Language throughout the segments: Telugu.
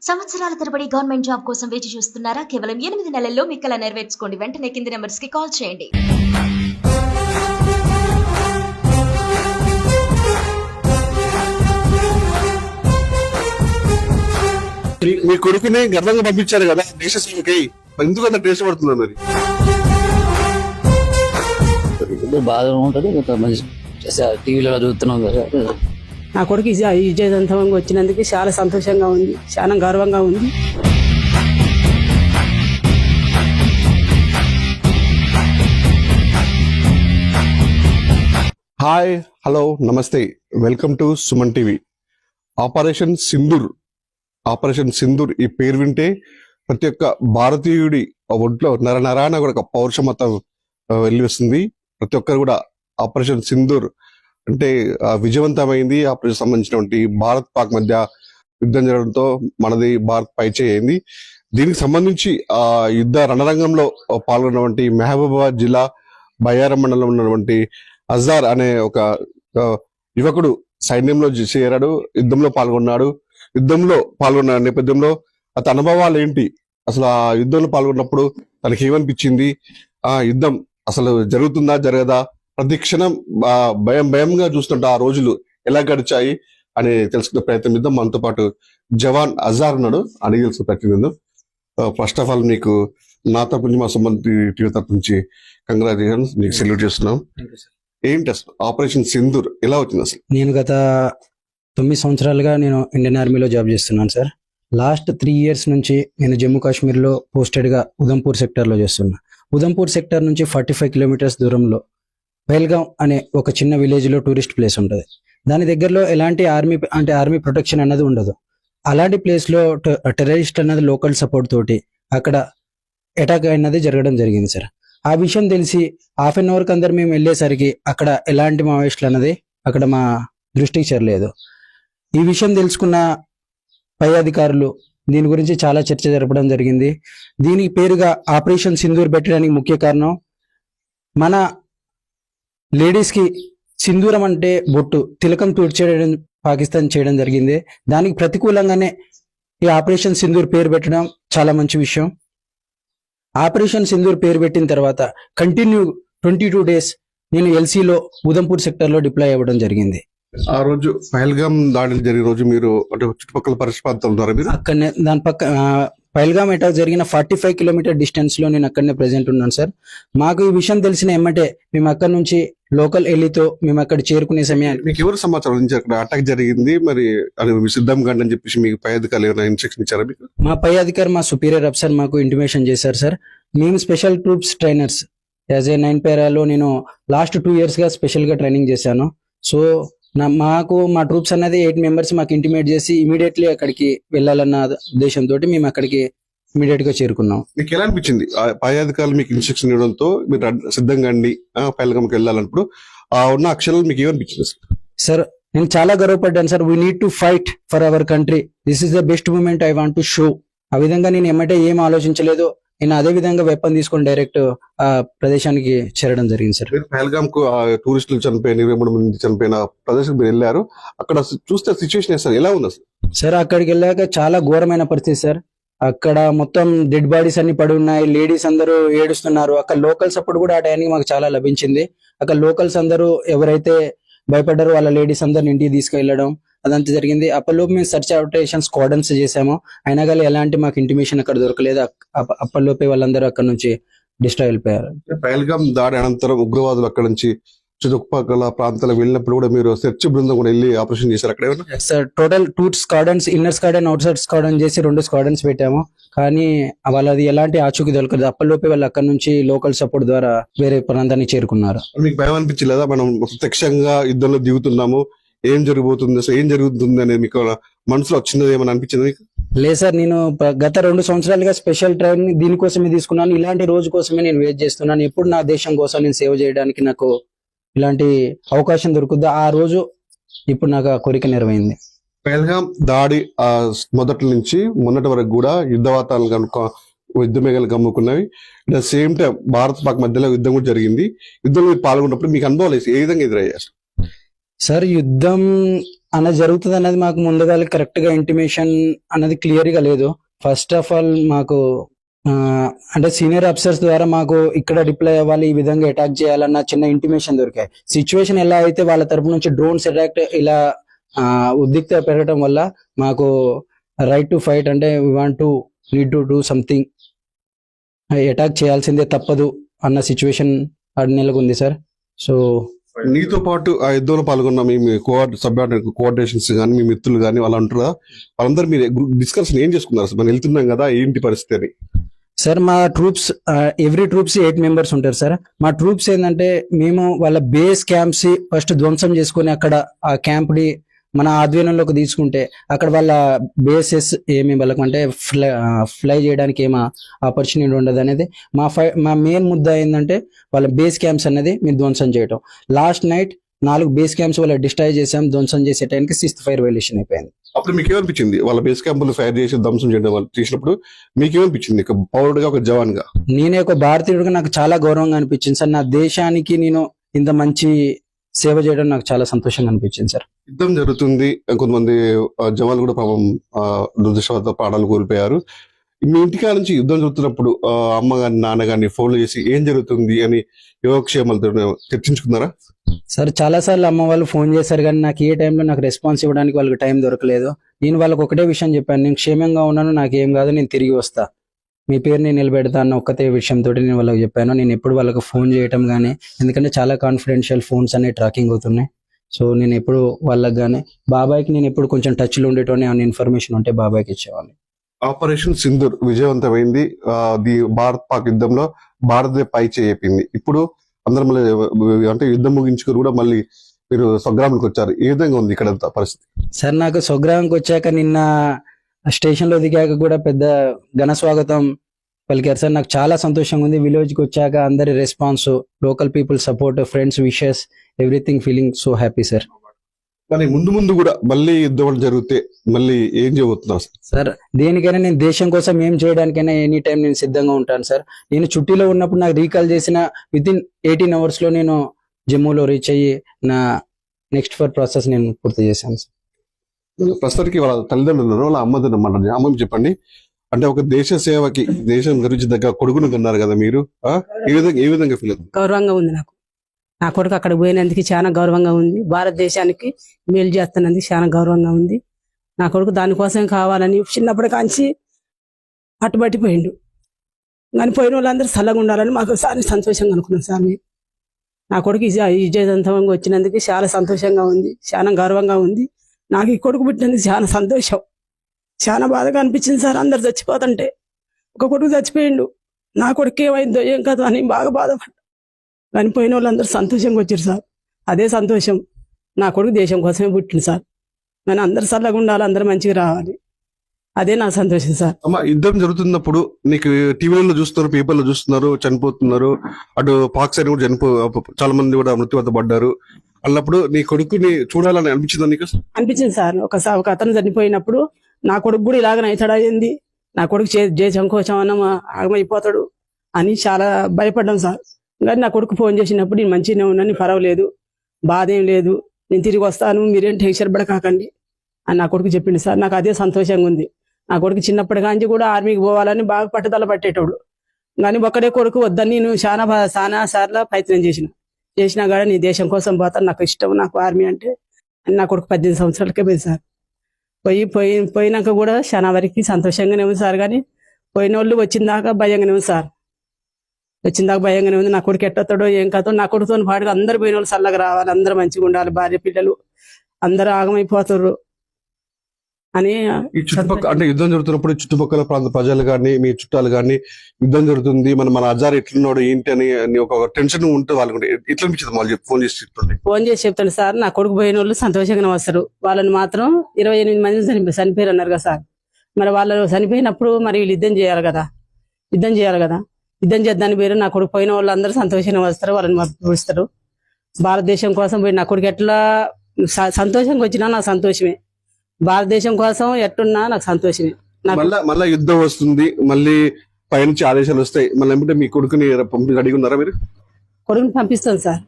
సంవత్సరాల తరబడి గవర్నమెంట్ జాబ్ కోసం వేచి చూస్తున్నారా? కేవలం 8 నెలల్లో మీ కల నెరవేర్చుకోండి. వెంటనే కింది నెంబర్స్ కి కాల్ చేయండి. మీ కొడుకునే గర్వంగా పంపించారు కదా దేశ సేవకై, ఎందుకు అంత టేస్ట్ పడుతున్నారు? మరి బాగా ఉంటది, టీవీలో చూస్తున్నాం కదా. నా కొడుకు విజయవంతంగా వచ్చినందుకు చాలా సంతోషంగా ఉంది, చాలా గర్వంగా ఉంది. హాయ్, హలో, నమస్తే, welcome to Suman TV. Operation Sindoor ఈ పేరు వింటే ప్రతి ఒక్క భారతీయుడి ఒంట్లో నరనరాన కూడా ఒక పౌరుషమతం వెళ్ళి వస్తుంది. ప్రతి ఒక్కరు కూడా ఆపరేషన్ సింధూర్ అంటే విజయవంతమైంది. ఆపరేషన్ సంబంధించినటువంటి భారత్ పాక్ మధ్య యుద్ధం జరగడంతో మనది భారత్ పైచేయింది. దీనికి సంబంధించి ఆ యుద్ధ రణరంగంలో పాల్గొన్నటువంటి మహబూబాబాద్ జిల్లా బయ్యారం మండలంలో ఉన్నటువంటి అజార్ అనే ఒక యువకుడు సైన్యంలో చేరాడు, యుద్ధంలో పాల్గొన్న నేపథ్యంలో అతని అనుభవాలు ఏంటి, అసలు ఆ యుద్ధంలో పాల్గొన్నప్పుడు తనకి ఏమనిపించింది, ఆ యుద్ధం అసలు జరుగుతుందా జరగదా, ప్రతి క్షణం భయంగా చూస్తుంటే ఆ రోజులు ఎలా గడిచాయి అని తెలుసుకునే ప్రయత్నం చేద్దాం. మనతో పాటు జవాన్ అజార్ ఉన్నాడు, అడిగి తెలుసుకునే ప్రయత్నం. ఫస్ట్ ఆఫ్ ఆల్ మీకు నా తరపు నుంచి, మా సుమన్ టీవీ తరపు నుంచి కంగ్రాచులేషన్స్, మీకు సెల్యూట్ చేస్తున్నాం. ఏంటి అసలు ఆపరేషన్ సింధూర్ ఎలా వచ్చింది అసలు? నేను గత 9 సంవత్సరాలుగా నేను ఇండియన్ ఆర్మీలో జాబ్ చేస్తున్నాను సార్. లాస్ట్ 3 years నుంచి నేను జమ్మూ కాశ్మీర్లో పోస్టెడ్గా ఉదంపూర్ సెక్టర్లో చేస్తున్నా. ఉదంపూర్ సెక్టర్ నుంచి 45 kilometers దూరంలో పహల్గాం అనే ఒక చిన్న విలేజ్లో టూరిస్ట్ ప్లేస్ ఉంటుంది. దాని దగ్గరలో ఎలాంటి ఆర్మీ ప్రొటెక్షన్ అన్నది ఉండదు. అలాంటి ప్లేస్లో టెర్రరిస్ట్ అన్నది లోకల్ సపోర్ట్ తోటి అక్కడ అటాక్ అన్నది జరగడం జరిగింది సార్. ఆ విషయం తెలిసి ½ an hour అందరు మేము వెళ్ళేసరికి అక్కడ ఎలాంటి మావోయిస్టులు అన్నది అక్కడ మా దృష్టికి చేరలేదు. ఈ విషయం తెలుసుకున్న పై అధికారులు దీని గురించి చాలా చర్చ జరపడం జరిగింది. దీనికి పేరుగా ఆపరేషన్ సింధూర్ పెట్టడానికి ముఖ్య కారణం, మన లేడీస్కి సింధూరం అంటే బొట్టు, తిలకం తూడ్చేయడం పాకిస్తాన్ చేయడం జరిగింది. దానికి ప్రతికూలంగానే ఈ ఆపరేషన్ సింధూర్ పేరు పెట్టడం చాలా మంచి విషయం. ఆపరేషన్ సింధూర్ పేరు పెట్టిన తర్వాత కంటిన్యూ 22 days నేను ఎల్సీలో ఉదంపూర్ సెక్టర్లో డిప్లాయ్ అవ్వడం జరిగింది. ఆ రోజు పహల్గాం దాడి జరిగిన రోజు మీరు అంటే చుట్టుపక్కల పరిస్థితులు ఉన్నారా మీరు? అక్కడనే దాని పక్క పహల్గాం అటాక్ జరిగిన 45 kilometer డిస్టెన్స్ లో నేను అక్కడనే ప్రెసెంట్ ఉన్నాను సార్. మాకు ఈ విషయం తెలిసిన ఎమ్మటే మేము అక్కడ నుంచి లోకల్ ఎల్లీతో మేము అక్కడ చేరుకునే సమయానికి మీకు ఎవరు సమాచారం నుంచి అక్కడ అటాక్ జరిగింది, మరి అది సిద్ధంగా అని చెప్పేసి మీకు పై అధికారులు ఏమైనా ఇన్స్ట్రక్షన్ ఇచ్చారా మీకు? మా పై అధికారి, మా సుపీరియర్ అఫ్సర్ మాకు ఇంటిమేషన్ చేశారు సార్. మేము special troops trainers as a 9 pairaలో నేను లాస్ట్ 2 years గా స్పెషల్ గా ట్రైనింగ్ చేశాను. సో మా ట్రూప్స్ అనేది 8 members మాకు ఇంటిమేట్ చేసి ఇమీడియట్లీ అక్కడికి వెళ్ళాలన్న ఉద్దేశంతో మేము అక్కడికి ఇమీడియట్ గా చేరుకున్నాం. మీకు ఎలా అనిపించింది పై అధికారులు మీకు ఇన్స్ట్రక్షన్ ఇవ్వడంతో మీరు సిద్ధంగా అండి పహల్గాంకి వెళ్ళాలన్నప్పుడు ఉన్న అక్షరాలు మీకు ఏమనిపించింది సార్? నేను చాలా గర్వపడ్డాను sir. We need to fight for our country, this is the best moment I want to show. ఆ విధంగా నేను ఎమ్మటే ఏం ఆలోచించలేదు. నేను అదే విధంగా వెపన్ తీసుకొని డైరెక్ట్ ఆ ప్రదేశానికి చేరడం జరిగింది సార్. పహల్గాం కు టూరిస్టులు చనిపోయిన 23 మంది చనిపోయిన ప్రదేశం మీరు వెళ్ళారు, అక్కడ చూస్తే సిచ్యువేషన్ సార్ ఎలా ఉంది సార్? అక్కడికి వెళ్ళాక చాలా ఘోరమైన పరిస్థితి సార్. అక్కడ మొత్తం డెడ్ బాడీస్ అన్ని పడి ఉన్నాయి, లేడీస్ అందరూ ఏడుస్తున్నారు. అక్కడ లోకల్ సపోర్ట్ కూడా ఆ టైంకి మాకు చాలా లభించింది. అక్కడ లోకల్స్ అందరూ ఎవరైతే భయపడ్డారో వాళ్ళ లేడీస్ అందరిని ఇంటికి తీసుకెళ్లడం అదంతా జరిగింది. అప్పటిలోపు మేము సర్చ్ ఆపరేషన్ స్క్వాడన్స్ చేసాము, అయినా కానీ ఎలాంటి మాకు ఇంటిమేషన్ అక్కడ దొరకలేదు. అప్పటిలోపే వాళ్ళందరూ అక్కడ నుంచి డిస్ట్రాయ్ అయిపోయారు. పహల్గాం దాడి అనంతరం ఉగ్రవాదులు అక్కడ నుంచి చుట్టుపక్కల ప్రాంతాలకు వెళ్ళినప్పుడు కూడా మీరు సెర్చ్ బృందం కూడా వెళ్ళి ఆపరేషన్ చేశారు అక్కడ? Sir, total 2 స్క్వాడన్స్, inner squadron, out side squadron చేసి 2 స్క్వాడన్స్ పెట్టాము. కానీ వాళ్ళది ఎలాంటి ఆచూకీ దొరకలేదు. అప్పటిలోపే వాళ్ళు అక్కడ నుంచి లోకల్ సపోర్ట్ ద్వారా వేరే ప్రాంతానికి చేరుకున్నారు. మీకు భయం అనిపించలేదా? మనం ప్రత్యక్షంగా యుద్ధంలో దిగుతున్నాము, ఏం జరుగుతుంది అనేది మీకు మనసులో వచ్చింది ఏమని అనిపించింది మీకు? లేదు సార్, నేను గత 2 సంవత్సరాలుగా స్పెషల్ ట్రైనింగ్ దీనికోసమే తీసుకున్నాను. ఇలాంటి రోజు కోసమే నేను వెయిట్ చేస్తున్నాను. ఎప్పుడు నా దేశం కోసం నేను సేవ చేయడానికి నాకు ఇలాంటి అవకాశం దొరుకుద్దా ఆ రోజు, ఇప్పుడు నాకు ఆ కోరిక నెరవేరింది. పహల్గాం దాడి మొదటి నుంచి మొన్నటి వరకు కూడా యుద్ధ యుద్ధమేఘాలు గమ్ముకున్నవి. At the same time Bharat Pak మధ్యలో యుద్ధం కూడా జరిగింది. యుద్ధంలో పాల్గొన్నప్పుడు మీకు అనుభవాలు ఏ విధంగా ఎదురయ్యారు? సార్ యుద్ధం అనేది జరుగుతుంది అనేది మాకు ముందుగా కరెక్ట్ గా ఇంటిమేషన్ అనేది క్లియర్ గా లేదు. ఫస్ట్ ఆఫ్ ఆల్ మాకు అంటే సీనియర్ ఆఫీసర్స్ ద్వారా మాకు ఇక్కడ డిప్లాయ్ అవ్వాలి, ఈ విధంగా అటాక్ చేయాలన్న చిన్న ఇంటిమేషన్ దొరికాయి. సిచ్యువేషన్ ఎలా అయితే వాళ్ళ తరపు నుంచి డ్రోన్స్ అటాక్ ఇలా ఉద్రిక్త పెరగడం వల్ల మాకు రైట్ టు ఫైట్ అంటే we want to need to do something, attack చేయాల్సిందే తప్పదు అన్న సిచ్యువేషన్ నెలకొంది సార్. సో నీతో పాటు ఆ యుద్ధంలో పాల్గొన్న మీ కోఆర్డినేషన్స్ కానీ మీ మిత్రులు కానీ వాళ్ళు అంటారా, వాళ్ళందరూ మీరు డిస్కషన్ ఏం చేసుకున్నారు సార్? మనం వెళ్తున్నాం కదా, ఏంటి పరిస్థితి అని. సార్ మా ట్రూప్స్ ఎవ్రీ ట్రూప్స్ 8 మెంబర్స్ ఉంటారు సార్. మా ట్రూప్స్ ఏంటంటే మేము వాళ్ళ బేస్ క్యాంప్స్ ఫస్ట్ ధ్వంసం చేసుకుని అక్కడ ఆ క్యాంప్ ని మన ఆధ్వర్యంలోకి తీసుకుంటే అక్కడ వాళ్ళ బేసెస్ ఏమి వాళ్ళకు అంటే ఫ్లై చేయడానికి ఏమో ఆపర్చునిటీ ఉండదు అనేది మా మెయిన్ ముద్ద ఏంటంటే వాళ్ళ బేస్ క్యాంప్స్ అనేది మేము ధ్వంసం చేయటం. లాస్ట్ నైట్ 4 బేస్ క్యాంప్స్ వాళ్ళ డిస్ట్రాయ్ చేసాం. ధ్వంసం చేసే టైంకి 6th ఫైర్ వైలేషన్ అయిపోయింది. అప్పుడు మీకు ఏమనిపించింది? వాళ్ళ బేస్ క్యాంపులు ఫైర్ చేసి ధ్వంసం చేయడం వాళ్ళు చేసినప్పుడు మీకు ఏమనిపించింది? ఒక పౌరుడుగా, ఒక జవాన్ గా, నేనే ఒక భారతీయుడిగా నాకు చాలా గౌరవంగా అనిపించింది సార్. నా దేశానికి నేను ఇంత మంచి సేవ చేయడం నాకు చాలా సంతోషంగా అనిపించింది సార్. యుద్ధం జరుగుతుంది, కొంతమంది జవాన్లు కూడా పాపం దురదృష్టవశాత్తు ప్రాణాలు కోల్పోయారు. మీ ఇంటికా నుంచి యుద్ధం జరుగుతున్నప్పుడు అమ్మ గాని నాన్న గాని ఫోన్లు చేసి ఏం జరుగుతుంది అని యోగక్షేమాలతో చర్చించుకున్నారా? సార్ చాలా సార్లు అమ్మ వాళ్ళు ఫోన్ చేశారు, కానీ నాకు ఏ టైంలో నాకు రెస్పాన్స్ ఇవ్వడానికి వాళ్ళకి టైం దొరకలేదు. నేను వాళ్ళకి ఒకటే విషయం చెప్పాను, నేను క్షేమంగా ఉన్నాను, నాకేం కాదు, నేను తిరిగి వస్తా, మీ పేరు నేను నిలబెడతా అన్న ఒక్కతే విషయంతో నేను వాళ్ళకి చెప్పాను. నేను ఎప్పుడు వాళ్ళకి ఫోన్ చేయటం కానీ, ఎందుకంటే చాలా కాన్ఫిడెన్షియల్ ఫోన్స్ అనేవి ట్రాకింగ్ అవుతున్నాయి. సో నేను ఎప్పుడు వాళ్ళకి కానీ బాబాయ్కి నేను ఎప్పుడు కొంచెం టచ్లో ఉండేటోని అన్న ఇన్ఫర్మేషన్ ఉంటే బాబాయ్కి ఇచ్చేవాడిని. ఆపరేషన్ సింధూర్ విజయవంతమైంది. భారత్ పాక్ యుద్ధంలో భారతదే పై చేయింది. ఇప్పుడు అందరం మళ్ళీ అంటే యుద్ధం ముగించుకుని కూడా మళ్ళీ మీరు స్వగ్రామానికి వచ్చారు. ఏ విధంగా ఉంది ఇక్కడ పరిస్థితి? సార్ నాకు స్వగ్రామంకి వచ్చాక నిన్న స్టేషన్ లో దిగాక కూడా పెద్ద ఘన స్వాగతం పలికారు సార్. నాకు చాలా సంతోషంగా ఉంది. విలేజ్ కి వచ్చాక అందరి response, local people support, friends wishes, everything feeling so happy sir. కానీ ముందు ముందు కూడా మళ్ళీ యుద్ధం జరిగితే మళ్ళీ ఏం చేయబోతున్నారు సార్? దేనికైనా నేను దేశం కోసం ఏం చేయడానికైనా ఎనీ టైం నేను సిద్ధంగా ఉంటాను సార్. నేను చుట్టీలో ఉన్నప్పుడు నాకు రీకాల్ చేసిన వితిన్ 18 hours లో నేను జమ్మూలో రీచ్ అయ్యి నా నెక్స్ట్ ఫర్ ప్రాసెస్ నేను పూర్తి చేశాను సార్. ప్రస్తుతానికి వాళ్ళ తల్లిదండ్రులు ఉన్నారు, వాళ్ళ అమ్మదండ్రులు అన్నమాట. అమ్మకి చెప్పండి, అంటే ఒక దేశ సేవకి దేశం గురించి దగ్గర కొడుకును కన్నారు కదా మీరు, ఏ విధంగా ఫీల్ అవుతుంది? గౌరవంగా ఉంది నాకు. నా కొడుకు అక్కడ పోయినందుకు చాలా గౌరవంగా ఉంది. భారతదేశానికి మేలు చేస్తున్నందుకు చాలా గౌరవంగా ఉంది. నా కొడుకు దానికోసం కావాలని చిన్నప్పటి కాంచి పట్టుబట్టిపోయిండు. కానీ పోయిన వాళ్ళందరూ చల్లగా ఉండాలని మాకు చాలా సంతోషంగా అనుకున్నాం సార్. మేము నా కొడుకు విజయవంతంగా వచ్చినందుకు చాలా సంతోషంగా ఉంది, చాలా గౌరవంగా ఉంది. నాకు ఈ కొడుకు పుట్టినందుకు చాలా సంతోషం, చాలా బాధగా అనిపించింది సార్. అందరు చచ్చిపోతుంటే ఒక కొడుకు చచ్చిపోయిండు, నా కొడుకు ఏమైందో ఏం కాదు అని బాగా బాధపడ్డా. కానీ పోయిన వాళ్ళందరూ సంతోషంగా వచ్చారు సార్. అదే సంతోషం. నా కొడుకు దేశం కోసమే పుట్టింది సార్. కానీ అందరు చల్లగా ఉండాలి, అందరూ మంచిగా రావాలి, అదే నా సంతోషం సార్. అమ్మ, యుద్ధం జరుగుతున్నప్పుడు నీకు టీవీలలో చూస్తున్నారు, పేపర్లో చూస్తున్నారు, చనిపోతున్నారు, అటు పాక్ సైడ్ కూడా చాలా మంది కూడా మృత్యువాత పడ్డారు అన్నప్పుడు నీ కొడుకుని చూడాలని అనిపించిందా నీకు? అనిపించింది సార్. ఒక అతను చనిపోయినప్పుడు నా కొడుకు కూడా ఇలాగనే అవుతాడా ఏంది, నా కొడుకు దేశం కోసం అన్న ఆగమైపోతాడు అని చాలా భయపడ్డాం సార్. కానీ నా కొడుకు ఫోన్ చేసినప్పుడు నేను మంచిగానే ఉన్నాను, పర్వాలేదు, బాధ ఏం లేదు, నేను తిరిగి వస్తాను, మీరేం టెన్షన్ పడకాకండి అని నా కొడుకు చెప్పిండు సార్. నాకు అదే సంతోషంగా ఉంది. నా కొడుకు చిన్నప్పటి కాంచి కూడా ఆర్మీకి పోవాలని బాగా పట్టుదల పట్టేటోడు. కానీ ఒక్కడే కొడుకు వద్దని నేను చాలా సార్లు ప్రయత్నం చేసినా కూడా నీ దేశం కోసం పోతాను, నాకు ఇష్టం, నాకు ఆర్మీ అంటే అని నా కొడుకు 18 సంవత్సరాలకే పోయింది సార్. పోయినాక కూడా చాలా వరకు సంతోషంగానే ఉంది సార్. కానీ పోయిన వాళ్ళు వచ్చిందాకా భయంగానే ఉంది సార్. వచ్చిందాకా భయంగానే ఉంది. నా కొడుకు ఎట్టొస్తాడో ఏం కాదో. నా కొడుకుతో పాటుగా అందరు పోయిన వాళ్ళు చల్లగా రావాలి, అందరూ మంచిగా ఉండాలి, భార్య పిల్లలు అందరూ ఆగమైపోతారు అని. ఈ చుట్టుపక్కల అంటే యుద్ధం జరుగుతున్నప్పుడు చుట్టుపక్కల ప్రాంత ప్రజలు కానీ మీ చుట్టాలు కానీ యుద్ధం జరుగుతుంది, మన అజార్ ఎట్లున్నాడు ఏంటి అని ఒక టెన్షన్ ఉంటుంది వాళ్ళకి. ఎట్లా అనిపించింది వాళ్ళు ఫోన్ చేసి చెప్తుంటే? ఫోన్ చేసి చెప్తాను సార్. నా కొడుకు పోయిన వాళ్ళు సంతోషంగానే వస్తారు. వాళ్ళని మాత్రం 28 మంది చనిపోయారు అన్నారు కదా సార్. మరి వాళ్ళు చనిపోయినప్పుడు మరి వీళ్ళు యుద్ధం చేయాలి కదా, యుద్ధం చేద్దాని పేరు నా కొడుకు పోయిన వాళ్ళు అందరూ సంతోషంగా వస్తారు, వాళ్ళని పిలుస్తారు. భారతదేశం కోసం పోయి నా కొడుకు ఎట్లా సంతోషంగా వచ్చినా నాకు సంతోషమే, భారతదేశం కోసం ఎట్టున్నా నాకు సంతోషమే. మళ్ళీ యుద్ధం వస్తుంది, మళ్ళీ పైనుంచి ఆదేశాలు వస్తాయి, మళ్ళీ ఏమంటే మీ కొడుకుని రెడీగా ఉన్నారా మీరు? కొడుకుని పంపిస్తాను సార్,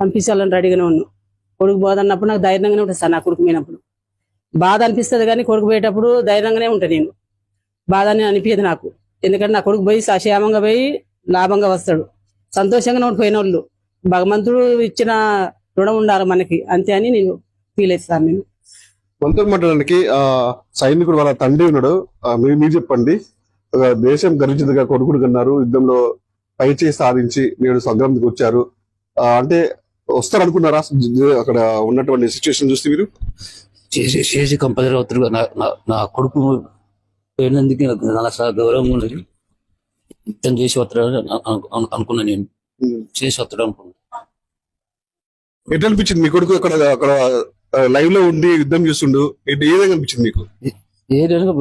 పంపించాలని రెడీగానే ఉన్నాను. కొడుకు పోదన్నప్పుడు నాకు ధైర్యంగానే ఉంటుంది సార్. నా కొడుకు పోయినప్పుడు బాధ అనిపిస్తుంది, కానీ కొడుకు పోయేటప్పుడు ధైర్యంగానే ఉంటాను నేను. బాధ అని అనిపించదు నాకు, ఎందుకంటే నా కొడుకు పోయి క్షేమంగా పోయి లాభంగా వస్తాడు. సంతోషంగా పోయిన వాళ్ళు భగవంతుడు ఇచ్చిన రుణం ఉండాలి మనకి, అంతే అని నేను ఫీల్ అవుతాను. నేను మనతో మాట్లాడడానికి సైనికుడు వాళ్ళ తండ్రి ఉన్నాడు. మీరు చెప్పండి, దేశం గర్వించదుగా కొడుకుడు కన్నారు, యుద్ధంలో పైచేయి సాధించి నేడు సంగ్రామానికి వచ్చారు. అంటే వస్తారు అనుకున్నారా అక్కడ ఉన్నటువంటి సిచ్యువేషన్ చూస్తే మీరు? చేసి కంపల్సరీ అవుతారు. నా కొడుకు పోయినందుకు నాకు చాలా గౌరవంగా ఉన్నది. యుద్ధం చేసి వస్తాడు అనుకున్నా, నేను చేసి వస్తాడు అనుకున్నా. ఎట్లా అనిపించింది మీ కొడుకు అక్కడ లైవ్ లో ఉండి యుద్ధం చేస్తుండు? ఏ విధంగా అనిపించింది మీకు? ఏదైనా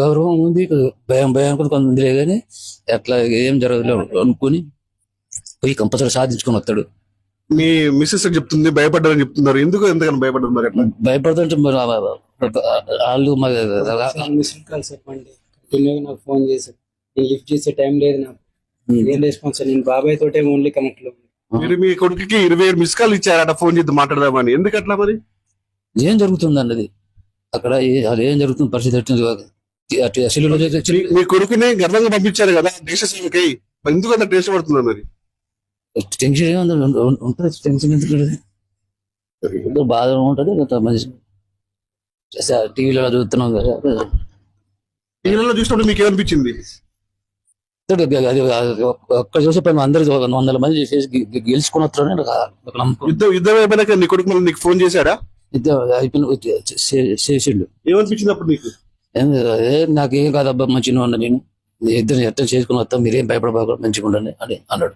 గౌరవం ఉంది, భయం కూడా కొంత ఉందిలే, కానీ అట్లా ఏం జరగదు అనుకుని పోయి కంపల్సరీ సాధించుకొని వస్తాడు. మీ మిస్సెస్ చెప్తుంది భయపడ్డారని చెప్తున్నారు, ఎంతకని భయపడ్డారు మరి? అట్లా భయపడుతుంటే వాళ్ళు మిస్డ్ కాల్స్ చెప్పండి, కంటిన్యూగా నాకు ఫోన్ చేశారు. నేను లిఫ్ట్ చేసే టైం లేదు నాకు, ఏం రెస్పాన్స్. నేను బాబాయ్ తోటే ఓన్లీ కనెక్ట్ లో. మీరు మీ కొడుకుకి 27 మిస్ కాల్ ఇచ్చారట ఫోన్ చేసి మాట్లాడదామని, ఎందుకు అట్లా మరి? ఏం జరుగుతుంది అన్నది అక్కడ, అది ఏం జరుగుతుంది పరిస్థితి. మీ కొడుకునే గర్వంగా పంపించారు కదా దేశ సేవకై, ఎందుకు అంత టెన్షన్ పడుతున్నారు మరి? టెన్షన్ ఉంటుంది, టెన్షన్ ఎందుకు బాధ ఉంటుంది. మంచి టీవీలో చూస్తున్నాం కదా, టీవీలో చూసినప్పుడు మీకు ఏమనిపించింది? ఒక్క చూసే పని అందరూ 100 మంది చేసి గెలుచుకుని వస్తారని నాకు నమ్మకం. యుద్ధం అయిపోయినాక నీ కొడుకు మళ్ళీ నీకు ఫోన్ చేశాడా? అయిపోయిన చేసిండు. ఏమనిపించింది అప్పుడు నీకు? నాకేం కాదబ్బా, మంచిగా ఉన్నా, నేను ఇద్దరు ఎట్లా చేసుకుని వస్తాం, మీరేం భయపడబాక మంచిగా ఉండండి అని అన్నాడు.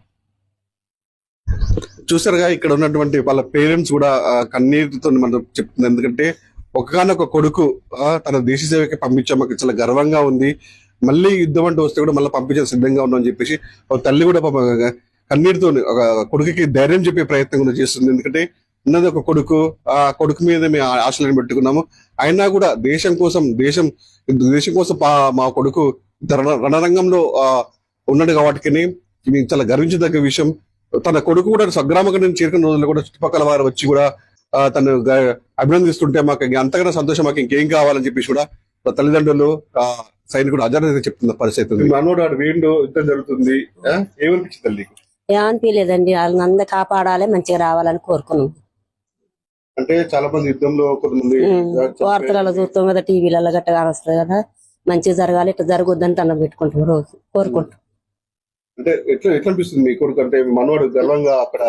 చూసారుగా ఇక్కడ ఉన్నటువంటి వాళ్ళ పేరెంట్స్ కూడా కన్నీటితో మనం చెప్తుంది. ఎందుకంటే ఒకగానొక కొడుకు తన దేశ సేవకి పంపించాం, మాకు చాలా గర్వంగా ఉంది, మళ్ళీ యుద్ధం అంటూ వస్తే కూడా మళ్ళీ పంపించే సిద్ధంగా ఉన్నాం అని చెప్పేసి ఒక తల్లి కూడా కన్నీటితో ఒక కొడుకుకి ధైర్యం చెప్పే ప్రయత్నం కూడా చేస్తుంది. ఎందుకంటే ఉన్నది ఒక కొడుకు, ఆ కొడుకు మీద మేము ఆశలను పెట్టుకున్నాము, అయినా కూడా దేశం కోసం మా కొడుకు రణరంగంలో ఉన్నాడు కాబట్టి మేము చాలా గర్వించదగ్గ విషయం. తన కొడుకు కూడా సంగ్రామం నుంచి చేరుకున్న రోజుల్లో కూడా చుట్టుపక్కల వారు వచ్చి కూడా తను అభినందిస్తుంటే మాకు అంతకన్నా సంతోషం, మాకు ఇంకేం కావాలని చెప్పేసి కూడా తల్లిదండ్రులు సైనికుడు అజర్ అయితే చెప్తున్న పరిస్థితి. మనోడు వేండు యుద్ధం జరుగుతుంది, ఏమనిపించింది తల్లి? ఏమనిపించలేదండి, వాళ్ళని అందరూ కాపాడాలి, మంచిగా రావాలని కోరుకున్నాం. అంటే చాలా మంది యుద్ధంలో కొంతమంది వార్తలలో చూస్తాం కదా, టీవీలలో గట్టగా వస్తుంది కదా, మంచిగా జరగాలి, ఇట్లా జరగొద్దని దండం పెట్టుకుంటాం, రోజు కోరుకుంటాం. అంటే ఎట్లా అనిపిస్తుంది మీ కొడుకు? అంటే మనవాడు గర్వంగా అక్కడ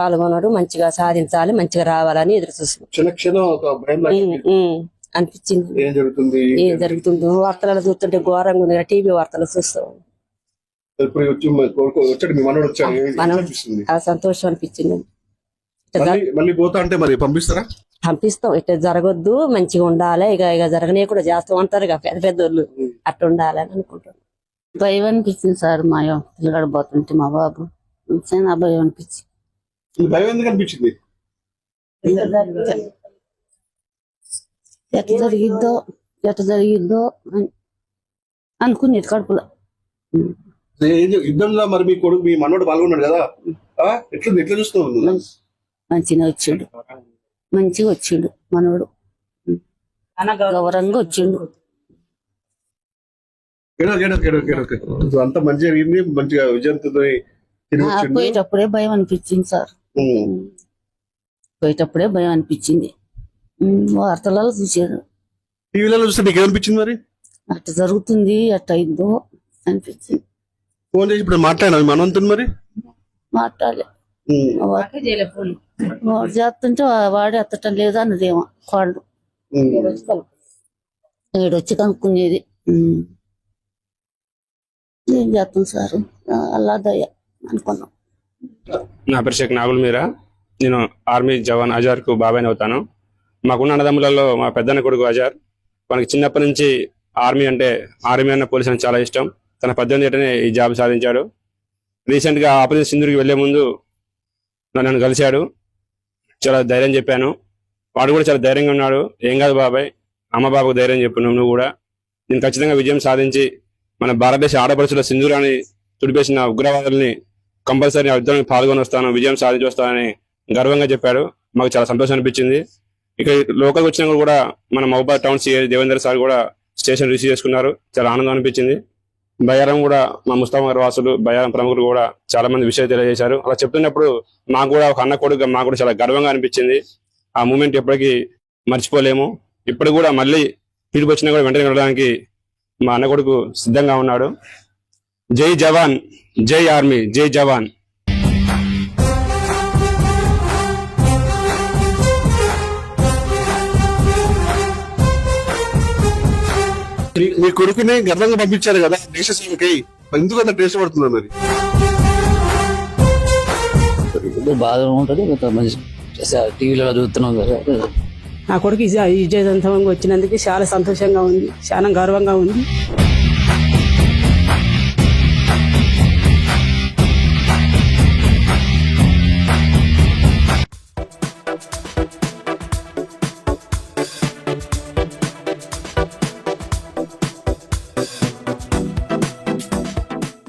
పాల్గొన్నాడు, మంచిగా సాధించాలి, మంచిగా రావాలని ఎదురు చూస్తున్నాం. క్షణం ఒక భయం అనిపించింది, ఏం జరుగుతుంది వార్తలలో చూస్తుంటే ఘోరంగా ఉంది, టీవీ వార్తలు చూస్తాం. సంతోషం అనిపించింది. మళ్ళీ పోతా అంటే మరి పంపిస్తారా? పంపిస్తాం, ఇట్లా జరగొద్దు, మంచిగా ఉండాలి, ఇక జరగనే కూడా చేస్తూ ఉంటారు ఇక పెద్ద పెద్దోళ్ళు, అట్లా ఉండాలి అని అనుకుంటున్నాం. భయం అనిపించింది సార్, మా పిల్లగాడు పోతుంటే మా బాబు నా భయం అనిపించింది. భయం ఎందుకు అనిపించింది? ఎట్లా జరిగిద్దో అనుకునేది కడుపులో. యుద్ధంలో మరి మీ కొడుకు మీ మనోడు పాల్గొన్నాడు కదా, ఎట్లా చూస్తావు? మంచిగా వచ్చిండు మనోడు, గౌరవంగా వచ్చిండు. అంత మంచిగా జరిగింది, మంచిగా విజయంతో పోయేటప్పుడే భయం అనిపించింది సార్, పోయేటప్పుడే భయం అనిపించింది. వార్తలలో చూసాడు, టీవీలలో చూస్తే నీకు ఏమనిపించింది మరి? అట్లా జరుగుతుంది, అట్లా అయిందో అనిపించింది. ఫోన్ చేసి ఇప్పుడు మాట్లాడినా మనవంతో మరి? మాట్లాడలే, వాడు చేస్తుంటే వాడే ఎత్తటం లేదా అన్నదేమో, వాళ్ళు ఏడొచ్చి కనుక్కునేది. ఏం చేస్తాం సార్, అల్లా దయ అనుకున్నాం. నా పేరు షేక్ నాగుల్ మీరా, నేను ఆర్మీ జవాన్ అజార్ కు బాబాయ్ అవుతాను. మాకున్న అన్నదమ్ములలో మా పెద్దన్న కొడుకు అజార్, మనకి చిన్నప్పటి నుంచి ఆర్మీ అన్న పోలీస్ అని చాలా ఇష్టం. తన 18 ఏటనే ఈ జాబ్ సాధించాడు. రీసెంట్ గా ఆపరేషన్ సింధూర్కి వెళ్లే ముందు నన్ను కలిశాడు, చాలా ధైర్యం చెప్పాను, వాడు కూడా చాలా ధైర్యంగా ఉన్నాడు. ఏం కాదు బాబాయ్, అమ్మ బాబుకు ధైర్యం చెప్పు, నువ్వు కూడా నేను ఖచ్చితంగా విజయం సాధించి మన భారతదేశ ఆడపడుచుల సింధూరాన్ని తుడిపేసిన ఉగ్రవాదుల్ని కంపల్సరీ యుద్ధానికి పాల్గొని వస్తాను, విజయం సాధించి వస్తానని గర్వంగా చెప్పాడు. మాకు చాలా సంతోషం అనిపించింది. ఇక లోకల్ వచ్చినా కూడా మన Mahabubabad town CI Devender sir కూడా స్టేషన్ రిసీవ్ చేసుకున్నారు. చాలా ఆనందం అనిపించింది. బయ్యారం కూడా మా ముస్తాఫర్ వాసులు బయ్యారం ప్రముఖులు కూడా చాలా మంది విషయాలు తెలియజేశారు. అలా చెప్తున్నప్పుడు మాకు కూడా ఒక అన్న కొడుకు మాకు కూడా చాలా గర్వంగా అనిపించింది. ఆ మూమెంట్ ఎప్పటికీ మర్చిపోలేము. ఇప్పుడు కూడా మళ్ళీ పిలుపు వచ్చినా కూడా వెంటనే వెళ్ళడానికి మా అన్న కొడుకు సిద్ధంగా ఉన్నాడు. జై జవాన్, జై ఆర్మీ, జై జవాన్. మీ కొడుకునే గర్వంగా పంపించారు కదా దేశ సేవకై, ఎందుకు అంత టేస్ట్ పడుతున్నారు మరి? బాధ ఉంటుంది, మంచి టీవీలో చూస్తున్నాం కదా. నా కొడుకు విజయవంతంగా వచ్చినందుకు చాలా సంతోషంగా ఉంది, చాలా గర్వంగా ఉంది.